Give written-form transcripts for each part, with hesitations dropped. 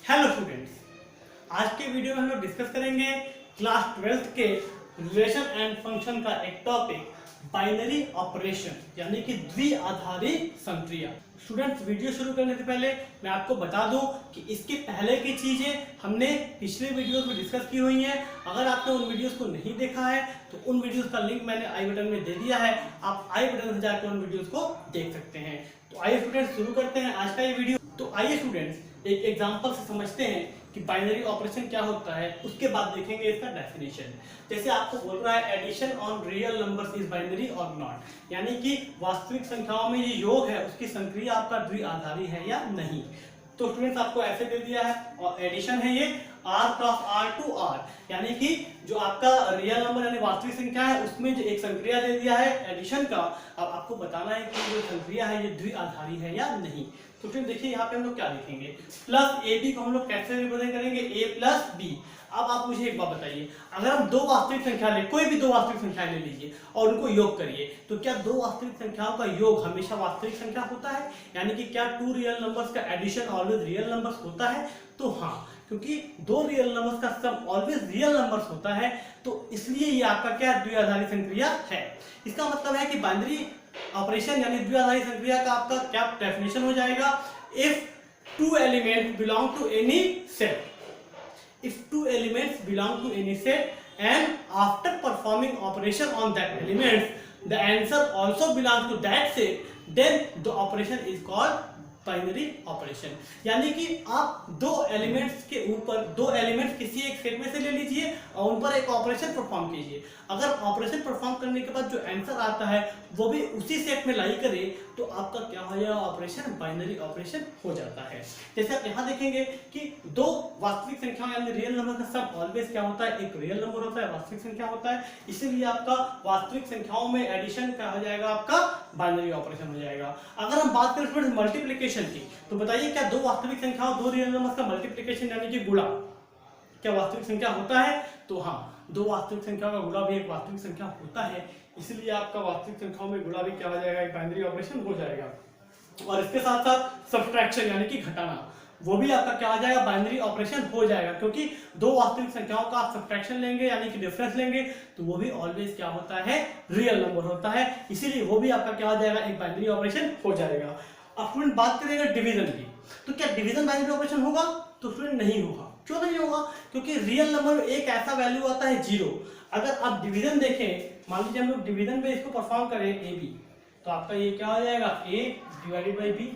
Hello students, आज के video में हम लोग डिस्कस करेंगे क्लास 12th के रिलेशन एंड फंक्शन का एक टॉपिक बाइनरी ऑपरेशन यानी कि द्विआधारी संक्रिया। स्टूडेंट्स, वीडियो शुरू करने से पहले मैं आपको बता दूं कि इसके पहले की चीजें हमने पिछले वीडियोस में डिस्कस की हुई हैं। अगर आपने उन वीडियोस को नहीं देखा है तो उन वीडियोस का लिंक मैंने आई बटन में दे दिया है, आप आई बटन से जाकर उन वीडियोस को देख सकते हैं। तो आइए स्टूडेंट्स, शुरू करते हैं आज का ये वीडियो। तो आइए स्टूडेंट्स, एक एग्जांपल से समझते हैं कि बाइनरी ऑपरेशन क्या होता है, उसके बाद देखेंगे इसका डेफिनेशन। जैसे आपको बोल रहा है addition on real numbers is binary और नॉट, यानी कि वास्तविक संख्याओं में ये योग है उसकी संक्रिया आपका द्विआधारी है या नहीं। तो स्टूडेंट्स, आपको ऐसे दे दिया है और एडिशन है ये r cross r to r, यानी कि जो आपका रियल नंबर यानी वास्तविक संख्या है उसमें जो एक संक्रिया दे दिया है एडिशन का। अब आपको बताना है कि जो संक्रिया है ये द्विआधारी है या नहीं। तो फिर देखिए यहाँ पे हम लोग क्या लिखेंगे, प्लस ए बी को हम लोग कैसे रिप्रेजेंट करेंगे, a प्लस बी। अब आप मुझे एक बात बताइए, अगर हम दो वास्तविक संख्या ले, कोई भी दो वास्तविक संख्या ले लीजिए और उनको योग करिए, तो क्या दो वास्तविक संख्याओं का योग हमेशा वास्तविक संख्या होता है? यानी कि क्या टू रियल नंबर्स का एडिशन ऑलवेज रियल नंबर्स होता है? तो हाँ, क्योंकि दो रियल नंबर्स का सम ऑलवेज रियल नंबर्स होता है, तो इसलिए ये आपका क्या द्विआधारी संक्रिया है। इसका मतलब है कि बाइनरी ऑपरेशन यानी द्विआधारी संक्रिया का आपका क्या डेफिनेशन हो जाएगा, if two element belong to any set, if two elements belong to any set and after performing operation on that element the answer also belongs to that set, then the operation is called binary operation. यानी कि आप दो elements के ऊपर दो elements किसी एक set में से ले लीजिए और उन पर एक ऑपरेशन परफॉर्म कीजिए। अगर ऑपरेशन परफॉर्म करने के बाद जो आंसर आता है वो भी उसी सेट में लाई करे तो आपका क्या हो जाएगा, ऑपरेशन बाइनरी ऑपरेशन हो जाता है। जैसे आप यहाँ देखेंगे कि दो वास्तविक संख्याओं यानी रियल नंबर का सम ऑलवेज क्या होता है, एक रियल नंबर होता है, वास्तविक संख्या होता है, इसीलिए आपका वास्तविक संख्याओं में एडिशन क्या हो जाएगा, आपका बाइनरी ऑपरेशन हो जाएगा। अगर हम बात करें मल्टीप्लिकेशन की, तो बताइए क्या दो वास्तविक संख्याओं दो रियल नंबर्स का मल्टीप्लिकेशन यानी कि गुणा क्या वास्तविक संख्या होता है? तो हाँ, दो वास्तविक संख्याओं का गुणा भी एक वास्तविक संख्या होता है, इसलिए आपका वास्तविक संख्याओं में गुणा भी क्या हो जाएगा, एक बाइनरी ऑपरेशन हो जाएगा। और इसके साथ साथ सब्ट्रैक्शन यानी कि घटाना, वो भी आपका क्या हो जाएगा, बाइनरी ऑपरेशन हो जाएगा, क्योंकि दो वास्तविक संख्याओं का आप सब्ट्रैक्शन लेंगे यानी कि डिफरेंस लेंगे तो वो भी ऑलवेज क्या होता है, रियल नंबर होता है, इसीलिए वो भी आपका क्या हो जाएगा, एक बाइनरी ऑपरेशन हो जाएगा। अब स्टूडेंट बात करेंगे डिवीजन की, तो क्या डिवीजन बाइनरी ऑपरेशन होगा? तो स्टूडेंट नहीं होगा। क्यों नहीं होगा? क्योंकि रियल नंबर में एक ऐसा वैल्यू आता है 0। अगर आप डिवीजन देखें, मान लीजिए हम लोग डिवीजन पे इसको परफॉर्म करें ए बी, तो आपका ये क्या हो जाएगा, a डिवाइडेड बाई b।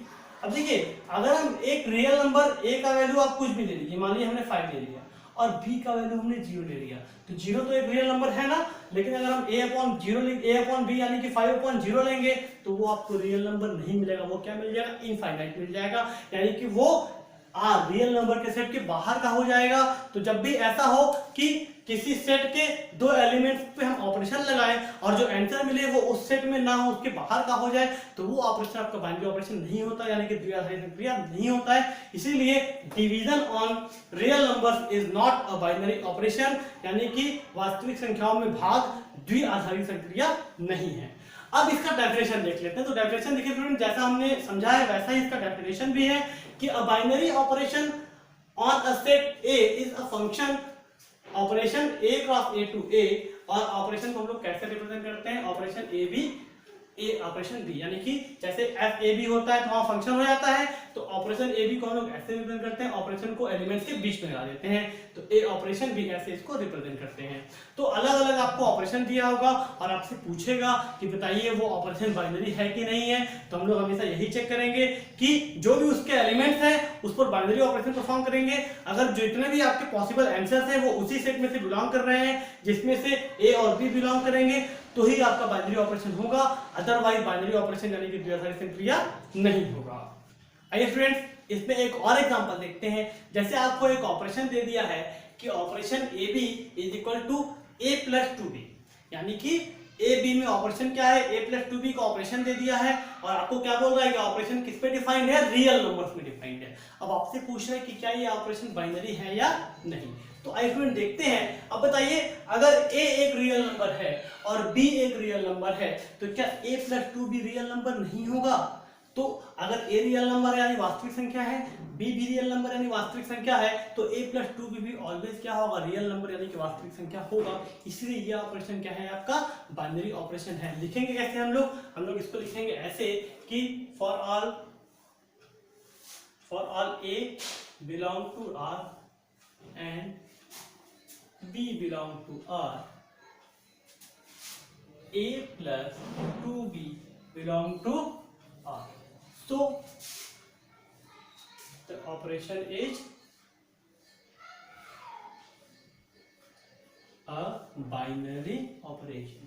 अब देखिए, अगर हम एक रियल नंबर a का वैल्यू आप कुछ भी ले लीजिए, मान लीजिए हमने 5 ले लिया और b का वैल्यू हमने 0 ले लिया, तो 0 तो एक रियल नंबर है ना, लेकिन अगर हम a अपॉन b यानी कि 5/0 लेंगे तो वो आपको रियल नंबर नहीं मिलेगा, वो क्या मिल जाएगा, इनफाइनाइट मिल जाएगा, यानी कि वो रियल नंबर के सेट के बाहर का हो जाएगा। तो जब भी ऐसा हो कि किसी सेट के दो एलिमेंट्स पे हम ऑपरेशन लगाएं और जो आंसर मिले वो उस सेट में ना हो, उसके बाहर का हो जाए, तो वो ऑपरेशन आपका बाइनरी ऑपरेशन नहीं होता, यानी कि द्विआधारी संक्रिया नहीं होता है। इसीलिए division on real numbers is not a binary operation, यानी कि वास्तविक संख्याओं में भाग द्विआधारी संक्रिया नहीं है। अब इसका डेफिनेशन देख लेते हैं। तो डेफिनेशन देखिए स्टूडेंट, जैसा हमने समझा है वैसा ही इसका डेफिनेशन भी है कि a binary operation on a set A is a function operation A cross A to A, और ऑपरेशन को हम लोग कैसे रिप्रेजेंट करते हैं, operation A B A operation B, यानी कि जैसे एफ ए बी होता है तो वहां फंक्शन हो जाता है, तो ऑपरेशन ए बी को हम लोग ऐसे रिप्रेजेंट करते हैं, ऑपरेशन को एलिमेंट्स के बीच में लगा देते हैं, तो ए ऑपरेशन भी ऐसे इसको रिप्रेजेंट करते हैं। तो अलग अलग आपको ऑपरेशन दिया होगा और आपसे पूछेगा कि बताइए वो ऑपरेशन बाइनरी है कि नहीं है, तो हम लोग हमेशा यही चेक करेंगे कि जो भी उसके एलिमेंट्स हैं उस पर बाइनरी ऑपरेशन परफॉर्म करेंगे। अगर जितने भी आपके पॉसिबल आंसर्स हैं वो उसी सेट में से बिलोंग कर रहे हैं जिसमें से ए और बी बिलोंग करेंगे, तो ही आपका बाइनरी ऑपरेशन होगा, अदरवाइज बाइनरी ऑपरेशन यानी कि द्विआधारी संक्रिया नहीं होगा। आइए स्टूडेंट्स, इसमें एक और एग्जांपल देखते हैं। जैसे आपको एक ऑपरेशन दे दिया है कि operation A B is equal to a plus 2b, यानी कि ए बी में ऑपरेशन क्या है, a प्लस 2b का ऑपरेशन दे दिया है और आपको क्या बोल रहा है कि ऑपरेशन किस पे डिफाइंड है, रियल नंबर्स में डिफाइंड है। अब आपसे पूछ रहे हैं कि क्या ये ऑपरेशन बाइनरी है या नहीं। तो आइए स्टूडेंट देखते हैं। अब बताइए, अगर a एक रियल नंबर है और b एक रियल नंबर है, तो क्या a plus 2b real number नहीं होगा? तो अगर a रियल नंबर यानी वास्तविक संख्या है, b भी रियल नंबर यानी वास्तविक संख्या है, तो a प्लस 2b भी ऑलवेज क्या होगा, रियल नंबर यानी कि वास्तविक संख्या होगा। इसलिए ये ऑपरेशन क्या है, आपका बाइनरी ऑपरेशन है। लिखेंगे कैसे हम लोग इसको लिखेंगे ऐसे कि for all a belong to r and b belong to r, a plus 2b belong to r. So the operation is a binary operation.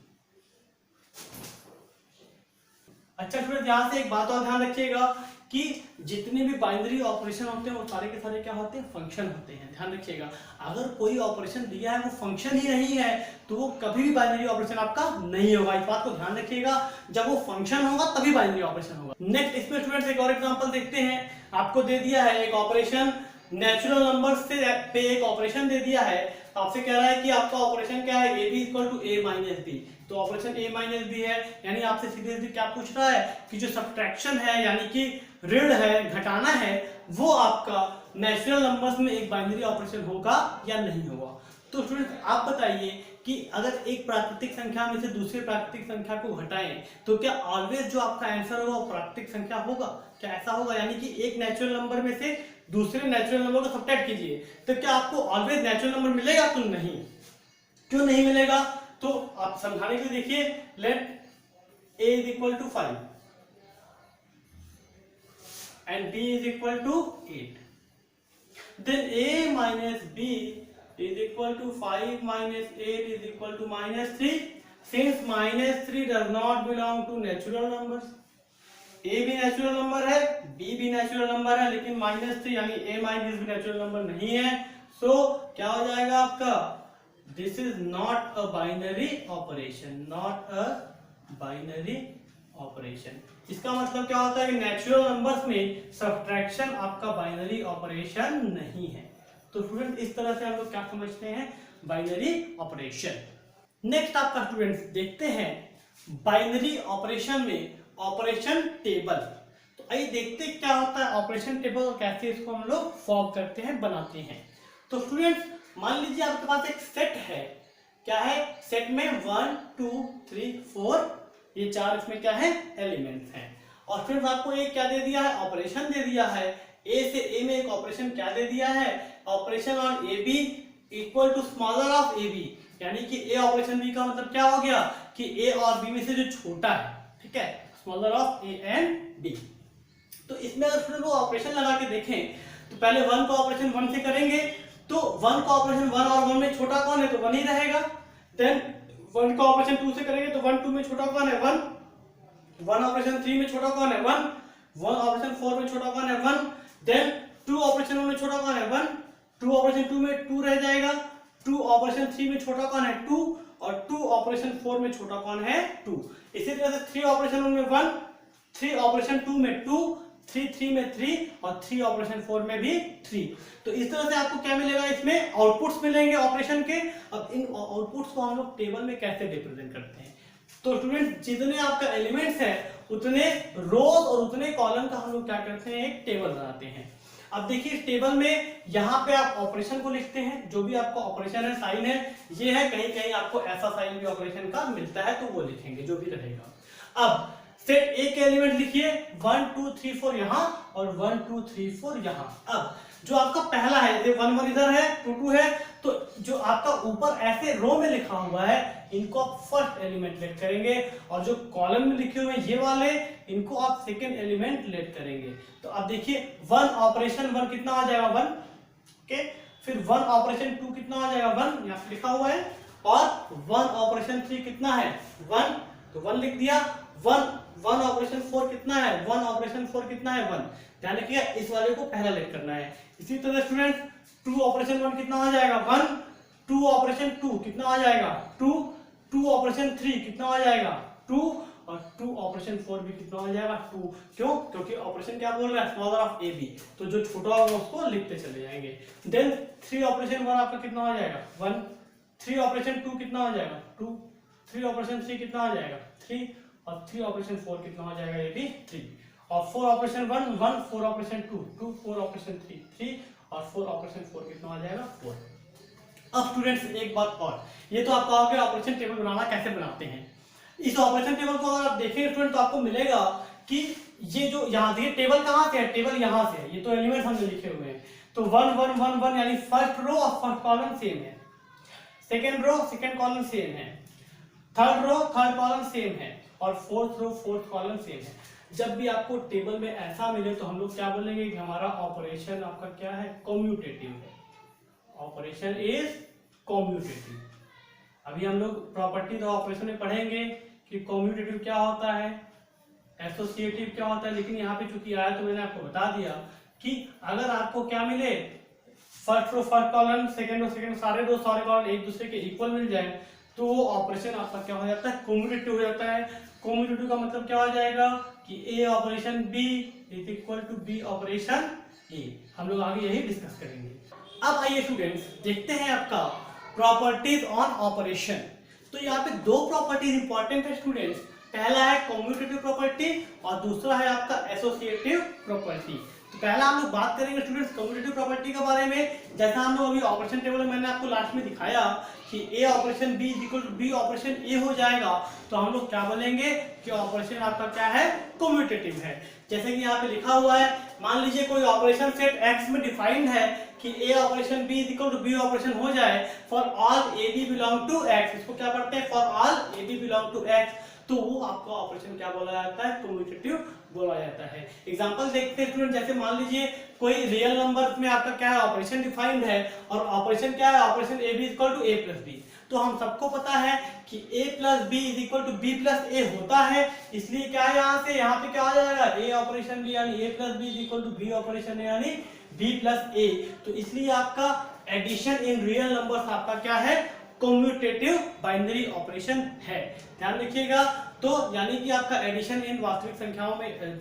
अच्छा स्टूडेंट, यहाँ से एक बात और ध्यान रखिएगा कि जितने भी बाइनरी ऑपरेशन होते हैं वो सारे के सारे क्या होते हैं, फंक्शन होते हैं। ध्यान रखिएगा, अगर कोई ऑपरेशन दिया है वो फंक्शन ही नहीं है तो वो कभी भी बाइनरी ऑपरेशन आपका नहीं होगा। इस बात को ध्यान रखिएगा, जब वो फंक्शन होगा तभी बाइनरी ऑपरेशन होगा। नेक्स्ट इसमें स्टूडेंट्स एक और एग्जांपल देखते हैं। आपको दे दिया है एक ऑपरेशन, नेचुरल नंबर से पे एक ऑपरेशन दे दिया है। आपसे कह रहा है कि आपका ऑपरेशन क्या है, A B equal to A minus B. तो ऑपरेशन a माइनस बी है, यानी आपसे सीधे क्या पूछ रहा है कि जो सब्ट्रैक्शन है यानी कि ऋण है, घटाना है, वो आपका नेचुरल नंबर्स में एक बाइनरी ऑपरेशन होगा या नहीं होगा। तो स्टूडेंट आप बताइए कि अगर एक प्राकृतिक संख्या में से दूसरे प्राकृतिक संख्या को घटाएं तो क्या ऑलवेज जो आपका आंसर होगा वो प्राकृतिक संख्या होगा? क्या ऐसा होगा? यानी कि एक नेचुरल नंबर में से दूसरे नेचुरल नंबर को सब्ट्रैक्ट कीजिए तो क्या आपको ऑलवेज नेचुरल नंबर मिलेगा? तो नहीं। क्यों नहीं मिलेगा? तो आप समझाने के लिए देखिए, let a is equal to 5 and b is equal to 8, then a minus b is equal to 5 minus 8 is equal to minus 3। Since minus 3 does not belong to natural numbers, a भी natural number है, b भी natural number है, लेकिन minus 3 यानी a minus भी natural number नहीं है। So क्या हो जाएगा आपका, this is not a binary operation, not a binary operation. इसका मतलब क्या होता है कि नेचुरल नंबर्स में सब्ट्रैक्शन आपका बाइनरी ऑपरेशन नहीं है। तो स्टूडेंट इस तरह से हम लोग क्या समझते हैं, बाइनरी ऑपरेशन। नेक्स्ट आपका स्टूडेंट्स देखते हैं बाइनरी ऑपरेशन में ऑपरेशन टेबल। तो आइए देखते हैं क्या होता है ऑपरेशन टेबल और कैसे इसको हम लोग फॉर्म करते हैं, बनाते हैं। तो स्टूडेंट्स मान लीजिए आपके पास एक सेट है, क्या है, सेट में 1 2 3 4 ये 4 इसमें क्या है, एलिमेंट्स हैं। और फिर आपको एक क्या दे दिया है, ऑपरेशन दे दिया है। ए से ए में एक ऑपरेशन क्या दे दिया है, operation on A B equal to smaller of A B, यानी कि ए ऑपरेशन बी का मतलब क्या हो गया कि ए और बी में से जो छोटा है, ठीक है, smaller of A and B. तो इसमें अगर फिर वो ऑपरेशन लगा के देखें तो पहले 1 को ऑपरेशन 1 से करेंगे तो 1 का ऑपरेशन 1 और 1 में छोटा कौन है, तो 1 ही रहेगा। देन 1 का ऑपरेशन 2 से करेंगे तो 1 2 में छोटा कौन है, 1 1 ऑपरेशन 3 में छोटा कौन है, 1 1 ऑपरेशन 4 में छोटा कौन है, 1। देन 2 ऑपरेशन 1 में छोटा कौन है, 1 2 ऑपरेशन 2 में 2 रह जाएगा। 2 ऑपरेशन 3 में छोटा कौन है, 2 और 2 ऑपरेशन 4 में छोटा कौन है, 2। इसी तरह से 3 ऑपरेशन 1 में 1, 3 ऑपरेशन 2 में 2, 3 3 में 3 और 3 ऑपरेशन 4 में भी 3। तो इस तरह से आपको क्या मिलेगा, इसमें आउटपुट्स मिलेंगे ऑपरेशन के। अब इन आउटपुट्स को हम लोग टेबल में कैसे रिप्रेजेंट करते हैं, तो स्टूडेंट जितने आपका एलिमेंट्स है उतने रोज और उतने कॉलम का हम लोग क्या करते हैं, एक टेबल बनाते हैं। अब देखिए इस टेबल में यहाँ पे आप ऑपरेशन को लिखते हैं, जो भी आपका ऑपरेशन है, साइन है ये है, कहीं कहीं आपको ऐसा साइन भी ऑपरेशन का मिलता है तो वो लिखेंगे, जो भी रहेगा। अब सेट ए के एलिमेंट लिखिए 1 2 3 4 यहाँ और 1 2 3 4 यहाँ। अब जो आपका पहला है, ये 1 1 इधर है, 2 2 है, तो जो आपका ऊपर ऐसे रो में लिखा हुआ है इनको आप फर्स्ट एलिमेंट लेट करेंगे, और जो कॉलम में लिखे हुए हैं ये वाले, इनको आप सेकंड एलिमेंट लेट करेंगे। तो अब देखिए 1 ऑपरेशन 1 कितना आ जाएगा, 1, ओके। फिर 1 ऑपरेशन 2 कितना आ जाएगा, 1 यहाँ पे लिखा हुआ है, और 1 ऑपरेशन 3 कितना है, 1, तो 1 लिख दिया। 1 ऑपरेशन 4 कितना है, 1 ऑपरेशन 4 कितना है, 1। ध्यान रखिएगा इस वाले को पहला लेट करना है। इसी तरह स्टूडेंट 2 ऑपरेशन 1 कितना आ जाएगा, 1, 2 ऑपरेशन 2 कितना आ जाएगा, 2, 2 ऑपरेशन 3 कितना आ जाएगा, 2, और 2 ऑपरेशन 4 भी कितना आ जाएगा, 2। क्यों? क्योंकि ऑपरेशन क्या बोल रहा है, स्मॉलर ऑफ ए बी, तो जो छोटा होगा उसको लिखते चले जाएंगे। देन 3 ऑपरेशन 1 आपका कितना आ जाएगा, 1, 3 ऑपरेशन 2 कितना आ जाएगा, 2, 3 ऑपरेशन 3 कितना आ जाएगा, 3, और 3 ऑपरेशन 4 कितना हो जाएगा, ये भी 3। और 4 ऑपरेशन 1 1, 4 ऑपरेशन 2 2, 4 ऑपरेशन 3 3 और 4 ऑपरेशन 4 कितना आ जाएगा 4। अब स्टूडेंट्स एक बात और, ये तो आप कहोगे ऑपरेशन टेबल बनाना कैसे बनाते हैं। इस ऑपरेशन टेबल को अगर आप देखेंगे स्टूडेंट तो आपको मिलेगा कि ये जो यहाँ देखिए टेबल कहाँ से है, टेबल यहाँ से है, ये तो एलिमेंट्स हमने लिखे हुए हैं। तो 1 1 1 1 यानी फर्स्ट रो और फर्स्ट कॉलम सेम है, second row second column same है, third row third column same है और fourth row fourth column same है। जब भी आपको टेबल में ऐसा मिले तो हम लोग क्या बोलेंगे कि हमारा ऑपरेशन आपका क्या है, कम्यूटेटिव है। Operation is commutative. अभी हम लोग प्रॉपर्टी ऑफ ऑपरेशन में पढ़ेंगे कि कम्यूटेटिव क्या होता है, एसोसिएटिव क्या होता है, लेकिन यहाँ पे चूंकि आया तो मैंने आपको बता दिया कि अगर आपको क्या मिले, first row first column second row second, सारे कॉलम एक दूसरे के इक्वल मिल जाए तो वो ऑपरेशन आपका क्या हो जाता है, कम्यूटेटिव हो जाता है। कम्यूटेटिव का मतलब क्या हो जाएगा कि a operation b is equal to b operation a. हम लोग आगे यही डिस्कस करेंगे। अब आइए स्टूडेंट्स देखते हैं आपका प्रॉपर्टीज ऑन ऑपरेशन। तो यहाँ पे दो प्रॉपर्टीज इंपॉर्टेंट है स्टूडेंट्स, पहला है कम्यूटेटिव प्रॉपर्टी और दूसरा है आपका एसोसिएटिव प्रॉपर्टी। तो पहला हम लोग बात करेंगे स्टूडेंट्स कम्यूटेटिव प्रॉपर्टी के बारे में। जैसा हम लोग अभी ऑपरेशन टेबल में मैंने आपको लास्ट में दिखाया कि a operation b equal to b operation a हो जाएगा, तो हम लोग क्या बोलेंगे कि ऑपरेशन आपका क्या है, कम्यूटेटिव है। जैसे कि यहाँ पे लिखा हुआ है, मान लीजिए कोई ऑपरेशन सेट एक्स में डिफाइंड है कि a operation b equal to b operation हो जाए for all A b belong to X. इसको क्या पढ़ते हैं, for all A b belong to X, तो वो आपका ऑपरेशन क्या बोला जाता है, कम्यूटेटिव बोला जाता है। एग्जांपल देखते हैं स्टूडेंट, जैसे मान लीजिए कोई रियल नंबर में आपका क्या है, ऑपरेशन डिफाइंड है और ऑपरेशन क्या है, operation A B equal to A plus b. तो हम सबको पता है कि a plus b is equal to b plus a होता है, इसलिए क्या है यहाँ से यहाँ पे क्या आ जाएगा, a ऑपरेशन बी यानी a plus b is equal to b operation a यानी b प्लस ए। तो इसलिए आपका एडिशन इन रियल नंबर्स आपका क्या है, कम्यूटेटिव बाइनरी ऑपरेशन है। ध्यान रखिएगा। तो यानी कि आपका एडिशन इन वास्तविक संख्याओं में,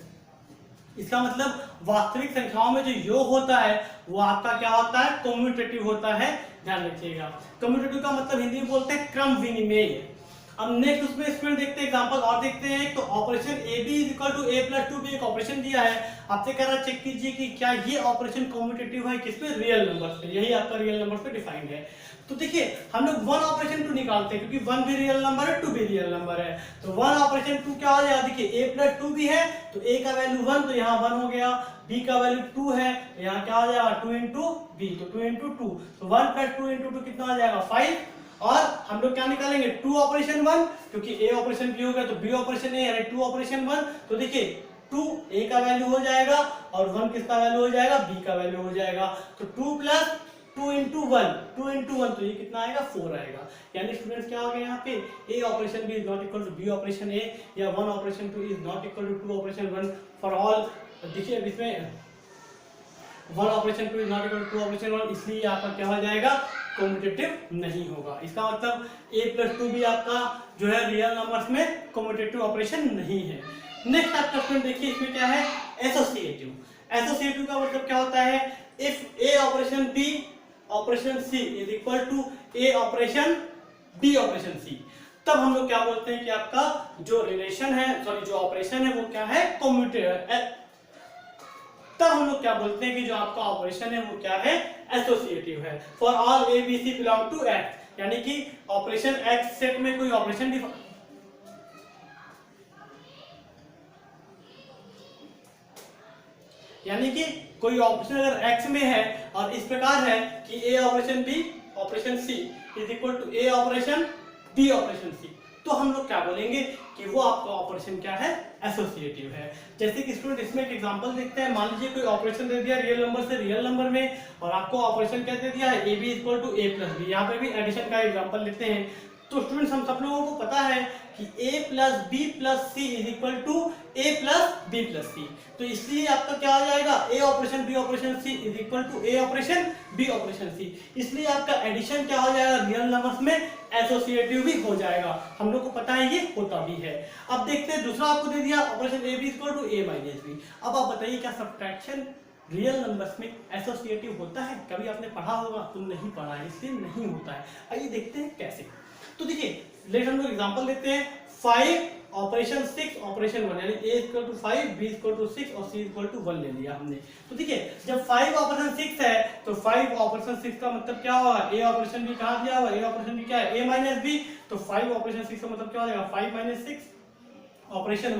इसका मतलब वास्तविक संख्याओं में जो योग होता है वो आपका क्या होता है, कम्यूटेटिव होता है। ध्यान रखिएगा। कम्यूटेटिव का मतलब हिंदी में बोलते हैं क्रम विनिमेय। अब नेक्स्ट उसमें स्टूडेंट देखते हैं एग्जांपल और देखते हैं। तो operation A B is equal to A plus 2 भी एक ऑपरेशन दिया है, आपसे कह रहा है चेक कीजिए कि क्या ये ऑपरेशन कम्यूटेटिव है किसमें, रियल नंबर्स पे। यही आपका रियल नंबर पे डिफाइंड है। तो देखिए हम लोग 1 ऑपरेशन 2 निकालते हैं क्योंकि 1 भी रियल नंबर है 2 भी रियल नंबर है। तो 1 ऑपरेशन 2 क्या हो जाएगा, देखिए a प्लस 2 भी है तो a का वैल्यू 1 तो यहाँ 1 हो गया, b का वैल्यू 2 है यहाँ क्या हो जाएगा 2 इंटू बी, तो 2 इंटू 2, तो 1 प्लस 2 इंटू 2 कितना आ जाएगा 5। और हम लोग क्या निकालेंगे 2 ऑपरेशन 1, क्योंकि a ऑपरेशन b हो गया तो b ऑपरेशन a यानी 2 ऑपरेशन 1। तो देखिए 2 a का वैल्यू हो जाएगा और 1 किसका वैल्यू हो जाएगा, b का वैल्यू हो जाएगा। तो 2 प्लस 2 इंटू 1, 2 इंटू 1 तो ये कितना आएगा 4 आएगा। यानी स्टूडेंट्स क्या हो गया यहाँ पे, a operation b is not equal to b operation a या 1 operation 2 is not equal to 2 operation 1 for all. देखिए अब इसमें 1 operation 2 is not equal to 2 operation 1, इसलिए आपका क्या हो जाएगा, कम्यूटेटिव नहीं होगा। इसका मतलब a प्लस 2 भी आपका जो है रियल नंबर्स में कम्यूटेटिव ऑपरेशन नहीं है। नेक्स्ट आपका स्टूडेंट देखिए इसमें क्या है, एसोसिएटिव। एसोसिएटिव का मतलब क्या होता है, if a operation b operation c is equal to a operation b operation c, तब हम लोग क्या बोलते हैं कि आपका जो रिलेशन है, सॉरी जो ऑपरेशन है वो क्या है, कम्यूटेटिव। तब हम लोग क्या बोलते हैं कि जो आपका ऑपरेशन है वो क्या है, एसोसिएटिव है। For all A B C belong to X, यानी कि ऑपरेशन एक्स सेट में कोई ऑपरेशन यानी कि कोई ऑपरेशन अगर x में है और इस प्रकार है कि a operation b operation c is equal to a operation b operation c, तो हम लोग क्या बोलेंगे कि वो आपका ऑपरेशन क्या है, एसोसिएटिव है। जैसे कि स्टूडेंट इसमें एक एग्जांपल देखते हैं। मान लीजिए कोई ऑपरेशन दे दिया रियल नंबर से रियल नंबर में और आपको ऑपरेशन क्या दे दिया है, a b equal to a plus b। यहाँ पे भी एडिशन का एग्जांपल लेते हैं। तो स्टूडेंट्स हम सब लोगों को पता है कि a plus B plus C is equal to a plus B plus c, तो इसलिए आपका क्या हो जाएगा, a operation b operation c is equal to a operation b operation c। इसलिए आपका एडिशन क्या हो जाएगा, रियल नंबर्स में एसोसिएटिव भी हो जाएगा। हम लोग को पता है ये होता भी है। अब देखते हैं दूसरा आपको दे दिया operation a b equal to a minus b। अब आप बताइए क्या सब्ट्रैक्शन रियल नंबर्स में एसोसिएटिव होता है? कभी आपने पढ़ा होगा तो नहीं पढ़ा है, इसलिए नहीं होता है। आइए देखते हैं कैसे। तो देखिए लेट हम लोग एग्जांपल लेते हैं। 5 ऑपरेशन 6 ऑपरेशन 1 यानी a equal to 5 b equal to 6 और c इक्वल टू 1 ले लिया हमने। तो देखिए जब 5 ऑपरेशन 6 है तो 5 ऑपरेशन 6 का मतलब क्या होगा, a ऑपरेशन b कहां दिया हुआ, a ऑपरेशन b क्या है a माइनस b, तो 5 ऑपरेशन 6 का मतलब क्या हो जाएगा 5 माइनस 6 ऑपरेशन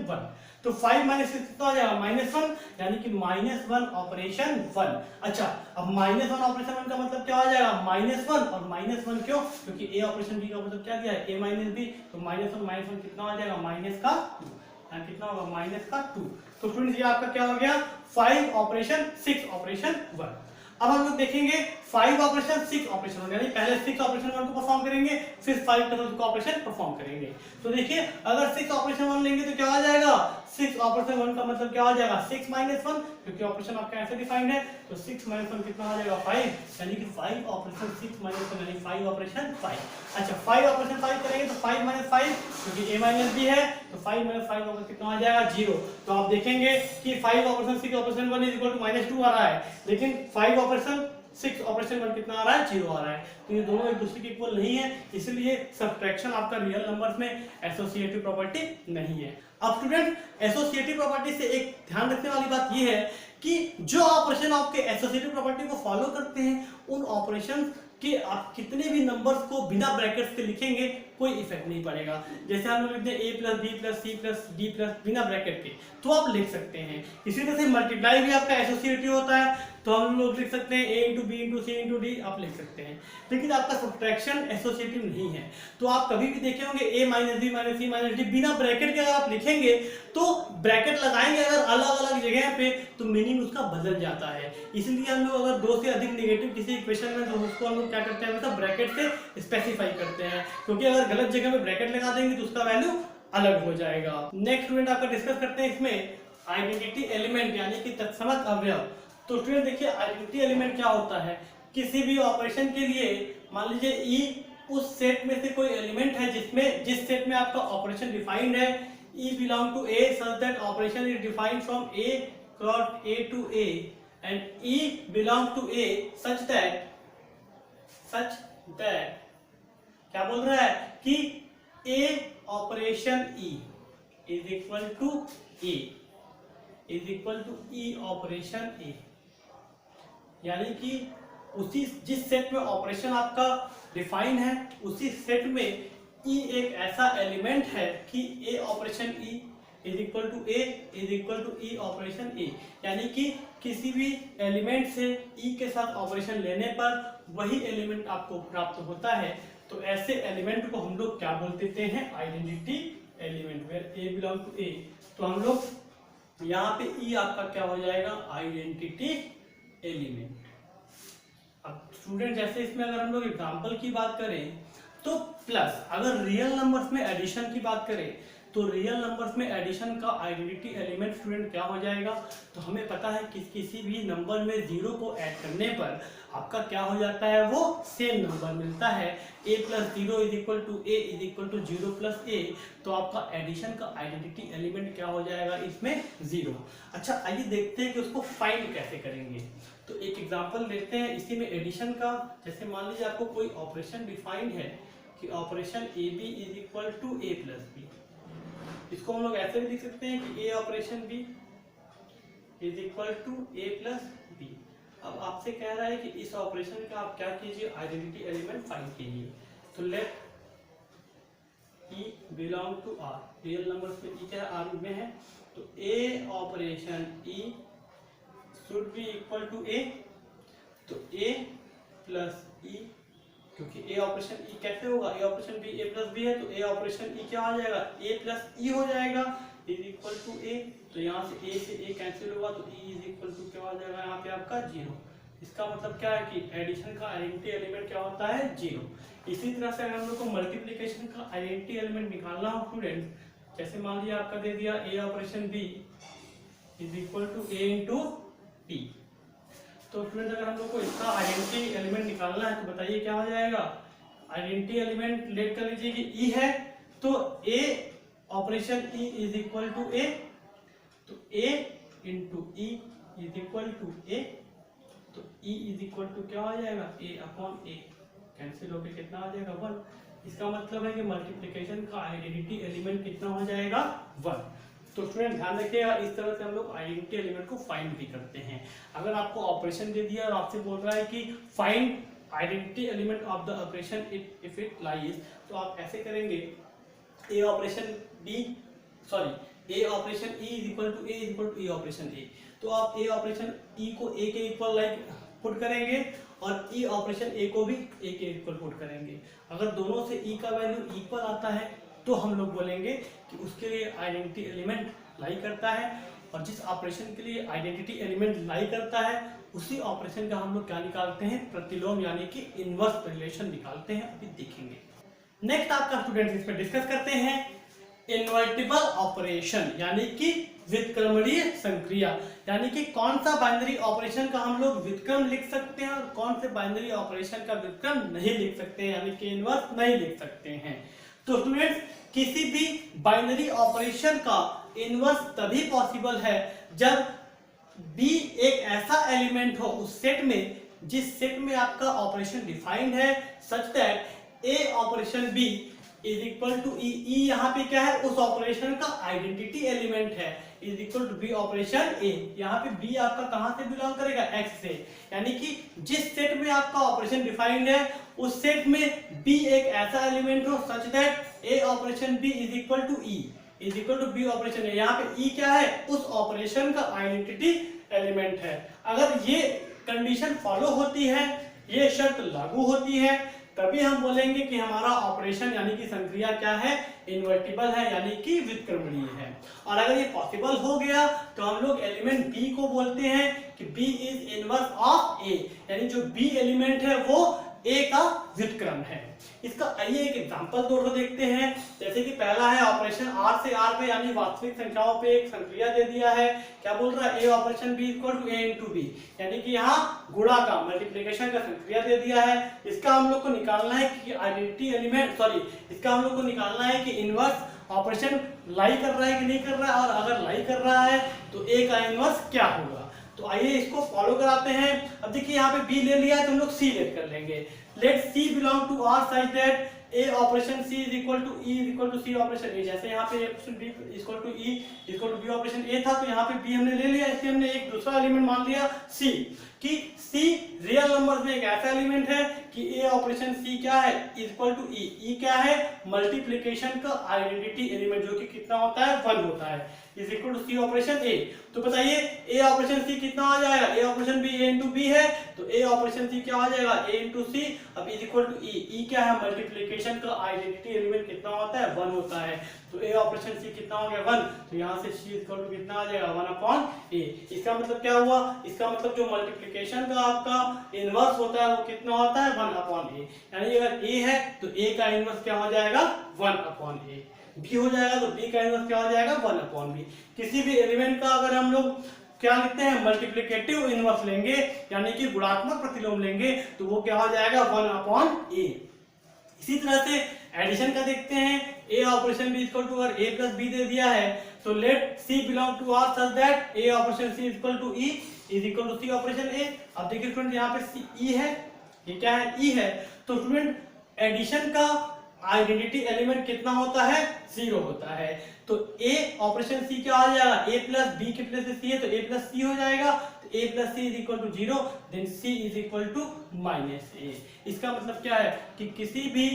1 तो 5 माइनस 6 कितना हो जाएगा -1 यानी कि -1 ऑपरेशन 1। अच्छा अब -1 ऑपरेशन 1 का मतलब क्या हो जाएगा -1 और -1 क्यों, क्योंकि a ऑपरेशन b का मतलब क्या दिया है a माइनस b, तो -1 कितना हो जाएगा माइनस का 2, यहाँ कितना होगा माइनस का 2। तो फ्रेंड्स ये आपका क्या हो गया 5 ऑपरेशन 6 ऑपरेशन 1। अब हम लोग देखेंगे 5 ऑपरेशन 6 ऑपरेशन 1 यानी पहले 6 ऑपरेशन 1 को परफॉर्म करेंगे फिर 5 का ऑपरेशन परफॉर्म करेंगे। तो देखिए अगर 6 ऑपरेशन 1 लेंगे तो क्या हो जाएगा 6 ऑपरेशन 1 का मतलब क्या हो जाएगा 6 माइनस 1, क्योंकि ऑपरेशन आपका ऐसे डिफाइंड है, तो 6 माइनस 1 कितना हो जाएगा 5 यानी कि 5 ऑपरेशन 6 माइनस 1 यानी 5 ऑपरेशन 5। अच्छा 5 ऑपरेशन 5 करेंगे तो 5 माइनस 5 क्योंकि a माइनस b है, तो 5 माइनस 5 होगा कितना हो जाएगा 0। तो आप देखेंगे कि 5 operation 6 operation 1 is equal to -2 आ रहा है, लेकिन 5 ऑपरेशन 6 ऑपरेशन 1 कितना आ रहा है 0 आ रहा है। तो ये दोनों एक दूसरे के इक्वल नहीं है, इसलिए सब्ट्रैक्शन आपका रियल नंबर्स में एसोसिएटिव प्रॉपर्टी नहीं है। अब स्टूडेंट एसोसिएटिव प्रॉपर्टी से एक ध्यान रखने वाली बात ये है कि जो ऑपरेशन आपके एसोसिएटिव प्रॉपर्टी को फॉलो करते हैं उन ऑपरेशन कि आप कितने भी नंबर्स को बिना ब्रैकेट्स के लिखेंगे कोई इफेक्ट नहीं पड़ेगा। जैसे हम लोग लिखते हैं a plus B plus C plus D plus बिना ब्रैकेट के, तो आप लिख सकते हैं। इसी तरह से मल्टीप्लाई भी आपका एसोसिएटिव होता है, तो हम लोग लिख सकते हैं a into B into C into D आप लिख सकते हैं, लेकिन आपका सब्ट्रैक्शन एसोसिएटिव नहीं है। तो आप कभी भी देखे होंगे a minus B minus C minus D बिना ब्रैकेट के अगर आप लिखेंगे तो ब्रैकेट लगाएंगे अगर अलग अलग जगह पे तो मीनिंग उसका बदल जाता है। इसलिए हम लोग अगर 2 से अधिक नेगेटिव किसी इक्वेशन में तो उसको हम लोग क्या करते हैं मतलब ब्रैकेट से स्पेसिफाई करते हैं, क्योंकि अगर गलत जगह में ब्रैकेट लगा देंगे तो उसका वैल्यू अलग हो जाएगा। नेक्स्ट स्टूडेंट आपका डिस्कस करते हैं इसमें आइडेंटिटी एलिमेंट यानी कि तत्समक अवयव। तो स्टूडेंट देखिए आइडेंटिटी एलिमेंट क्या होता है, किसी भी ऑपरेशन के लिए मान लीजिए ई उस सेट में से कोई एलिमेंट है जिस सेट में आपका ऑपरेशन डिफाइंड है, e belong to A such that operation is defined from A cross A to A and e belong to A such that क्या बोल रहा है कि a operation e is equal to e operation a, यानी कि उसी जिस set में ऑपरेशन आपका डिफाइन है उसी सेट में ई एक ऐसा एलिमेंट है कि a operation e is equal to e operation a, यानी कि किसी भी एलिमेंट से ई के साथ ऑपरेशन लेने पर वही एलिमेंट आपको प्राप्त होता है। तो ऐसे एलिमेंट को हम लोग क्या बोल देते हैं identity element, where a belong to ए। तो हम लोग यहाँ पे ई आपका क्या हो जाएगा आइडेंटिटी एलिमेंट। अब स्टूडेंट जैसे इसमें अगर हम लोग एग्जांपल की बात करें तो प्लस, अगर रियल नंबर्स में एडिशन की बात करें तो रियल नंबर्स में एडिशन का आइडेंटिटी एलिमेंट स्टूडेंट क्या हो जाएगा, तो हमें पता है कि किसी भी नंबर में 0 को ऐड करने पर आपका क्या हो जाता है वो सेम नंबर मिलता है, a plus 0 is equal to a is equal to 0 plus a. तो आपका एडिशन का आइडेंटिटी एलिमेंट क्या हो जाएगा इसमें 0। अच्छा आइए देखते हैं कि उसको फाइंड कैसे करेंगे। तो एक एग्जांपल लेते हैं इसी में एडिशन का। जैसे मान लीजिए आपको कोई ऑपरेशन डिफाइंड है कि operation A B is equal to A plus b, इसको हम लोग ऐसे भी लिख सकते हैं कि a operation b is equal to A plus b. अब आपसे कह रहा है कि इस ऑपरेशन का आप क्या कीजिए आइडेंटिटी एलिमेंट फाइंड कीजिए। तो let e belong to R, real numbers में ई क्या आर में है, तो a operation e should be equal to ए, तो ए प्लस ई, क्योंकि ए ऑपरेशन ई कैसे होगा ए ऑपरेशन बी ए प्लस बी है, तो ए ऑपरेशन ई क्या हो जाएगा ए प्लस ई हो जाएगा इज इक्वल टू ए। तो यहाँ से ए कैंसिल होगा तो ई इज इक्वल टू क्या हो जाएगा यहाँ पे आपका 0। इसका मतलब क्या है कि एडिशन का आइडेंटिटी एलिमेंट क्या होता है 0। इसी तरह से अगर हम लोग को मल्टीप्लिकेशन का आइडेंटिटी एलिमेंट निकालना हो स्टूडेंट, जैसे मान लिया आपका दे दिया a operation b is equal to a into b, तो स्टूडेंट अगर हम लोग को इसका आइडेंटिटी एलिमेंट निकालना है तो बताइए क्या हो जाएगा। आइडेंटिटी एलिमेंट लेट कर लीजिए कि ई है, तो a operation e is equal to ए, तो a into e is equal to ए, तो ई इज इक्वल टू क्या हो जाएगा ए अपॉन ए, कैंसिल होकर कितना आ जाएगा 1। इसका मतलब है कि मल्टीप्लिकेशन का आइडेंटिटी एलिमेंट कितना हो जाएगा 1। तो स्टूडेंट ध्यान रखिएगा, इस तरह से हम लोग आइडेंटिटी एलिमेंट को फाइंड भी करते हैं। अगर आपको ऑपरेशन दे दिया और आपसे बोल रहा है कि find identity element of the operation if it lies, तो आप ऐसे करेंगे a operation a operation e is equal to a operation a. तो आप ए ऑपरेशन ई को ए के इक्वल लाइक पुट करेंगे और ई ऑपरेशन ए को भी ए के इक्वल पुट करेंगे। अगर दोनों से ई का वैल्यू इक्वल आता है तो हम लोग बोलेंगे कि उसके लिए आइडेंटिटी एलिमेंट लाई करता है, और जिस ऑपरेशन के लिए आइडेंटिटी एलिमेंट लाई करता है उसी ऑपरेशन का हम लोग क्या निकालते हैं, प्रतिलोम यानी कि इनवर्स रिलेशन निकालते हैं। अभी देखेंगे। नेक्स्ट आपका स्टूडेंट इस पर डिस्कस करते हैं इन्वर्टिबल ऑपरेशन यानी कि व्युत्क्रमणीय संक्रिया, यानी कि कौन सा बाइनरी ऑपरेशन का हम लोग व्युत्क्रम लिख सकते हैं और कौन से बाइनरी ऑपरेशन का व्युत्क्रम नहीं लिख सकते हैं, यानी कि इनवर्स नहीं लिख सकते हैं। तो स्टूडेंट्स, किसी भी बाइनरी ऑपरेशन का इनवर्स तभी पॉसिबल है जब बी एक ऐसा एलिमेंट हो उस सेट में जिस सेट में आपका ऑपरेशन डिफाइंड है, such that a operation b is equal to e. E यहाँ पे क्या है, उस ऑपरेशन का आइडेंटिटी एलिमेंट है, is equal to b operation a. यहाँ पे बी आपका कहां से बिलोंग करेगा, एक्स से। यानी कि जिस सेट में आपका ऑपरेशन डिफाइंड है उस सेट में बी एक ऐसा एलिमेंट हो such that a operation b is equal to e is equal to b operation a. यहाँ पे ई क्या है, उस ऑपरेशन का आइडेंटिटी एलिमेंट है। अगर ये कंडीशन फॉलो होती है, ये शर्त लागू होती है, तभी हम बोलेंगे कि हमारा ऑपरेशन यानी कि संक्रिया क्या है, इन्वर्टिबल है यानी कि व्युत्क्रमणीय है। और अगर ये पॉसिबल हो गया तो हम लोग एलिमेंट बी को बोलते हैं कि बी इज इनवर्स ऑफ ए, यानी जो बी एलिमेंट है वो ए का व्युत्क्रम है। इसका आइए एक एग्जांपल दोनों देखते हैं। जैसे कि पहला है ऑपरेशन आर से आर पे यानी वास्तविक संख्याओं पे एक संक्रिया दे दिया है। क्या बोल रहा है, a operation b equal to a into b, यानी कि यहाँ गुणा का मल्टीप्लिकेशन का संक्रिया दे दिया है। इसका हम लोग को निकालना है कि आइडेंटिटी एलिमेंट इसका हम लोग को निकालना है कि इनवर्स ऑपरेशन लाई कर रहा है कि नहीं कर रहा है, और अगर लाई कर रहा है तो ए का इनवर्स क्या होगा। तो आइए इसको फॉलो कराते हैं। अब देखिए यहाँ पे बी ले लिया है तो हम लोग सी लेट कर लेंगे। Let c belong to R such that a operation c is equal to e is equal to c operation a. जैसे यहाँ पे a operation b equal to e equal to b operation a था, तो यहाँ पे B हमने ले लिया, इसलिए हमने एक दूसरा एलिमेंट मान लिया सी, कि सी रियल नंबर में एक ऐसा एलिमेंट है कि ए ऑपरेशन सी क्या है, इक्वल टू ई। ई क्या है, मल्टीप्लिकेशन का आइडेंटिटी एलिमेंट, जो कि कितना होता है, 1 होता है, is equal to c operation a. तो बताइए ए ऑपरेशन सी कितना आ जाएगा, a operation b a into b है, तो ए ऑपरेशन सी क्या आ जाएगा, ए इंटू सी। अब इज इक्वल टू ई। ई क्या है, मल्टीप्लिकेशन का आइडेंटिटी एलिमेंट कितना होता है, 1 होता है। तो ए ऑपरेशन सी कितना हो गया, 1। तो यहाँ से सी इक्वल टू कितना आ जाएगा, 1 अपॉन ए। इसका मतलब क्या हुआ, इसका मतलब जो मल्टीप्लिकेशन का आपका इनवर्स होता है वो कितना होता है, 1 अपॉन ए। यानी अगर ए है तो ए का इनवर्स क्या हो जाएगा, 1 अपॉन ए। बी हो जाएगा तो बी का इनवर्स क्या हो जाएगा, 1 अपॉन बी। किसी भी एलिमेंट का अगर हम लोग क्या लिखते हैं, मल्टीप्लिकेटिव इनवर्स लेंगे यानी कि गुणात्मक प्रतिलोम लेंगे, तो वो क्या हो जाएगा, 1 अपॉन ए। इसी तरह से एडिशन का देखते हैं। A operation b equal to, अगर ए प्लस बी दे दिया है तो let c belong to R such that a operation c equal to e is equal to c operation a. अब देखिए स्टूडेंट, यहाँ पे सी ई है, ये क्या है, ई है। तो स्टूडेंट एडिशन का आइडेंटिटी एलिमेंट कितना होता है, 0 होता है। तो ए ऑपरेशन सी क्या आ जाएगा, ए प्लस बी के प्लस सी है तो ए प्लस सी हो जाएगा। तो ए plus C is equal to 0, then C is equal to minus A. इसका मतलब क्या है कि किसी भी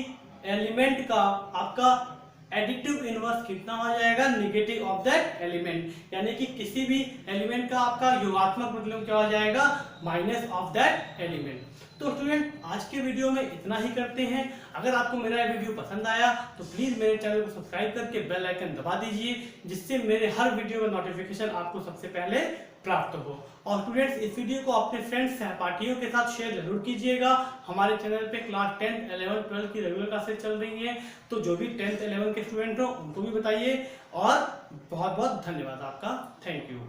एलिमेंट का आपका एडिटिव इनवर्स कितना हो जाएगा, नेगेटिव ऑफ दैट एलिमेंट, यानी कि किसी भी एलिमेंट का आपका योगात्मक प्रतिलोम क्या हो जाएगा, माइनस ऑफ दैट एलिमेंट। तो स्टूडेंट, आज के वीडियो में इतना ही करते हैं। अगर आपको मेरा वीडियो पसंद आया तो प्लीज मेरे चैनल को सब्सक्राइब करके बेल आइकन दबा दीजिए, जिससे मेरे हर वीडियो का नोटिफिकेशन आपको सबसे पहले प्राप्त हो। और स्टूडेंट्स, इस वीडियो को अपने फ्रेंड्स सहपाठियों के साथ शेयर जरूर कीजिएगा। हमारे चैनल पे क्लास 10, 11, 12 की रेगुलर क्लासेस चल रही हैं, तो जो भी 10th, 11 के स्टूडेंट हो उनको भी बताइए। और बहुत बहुत धन्यवाद आपका, थैंक यू।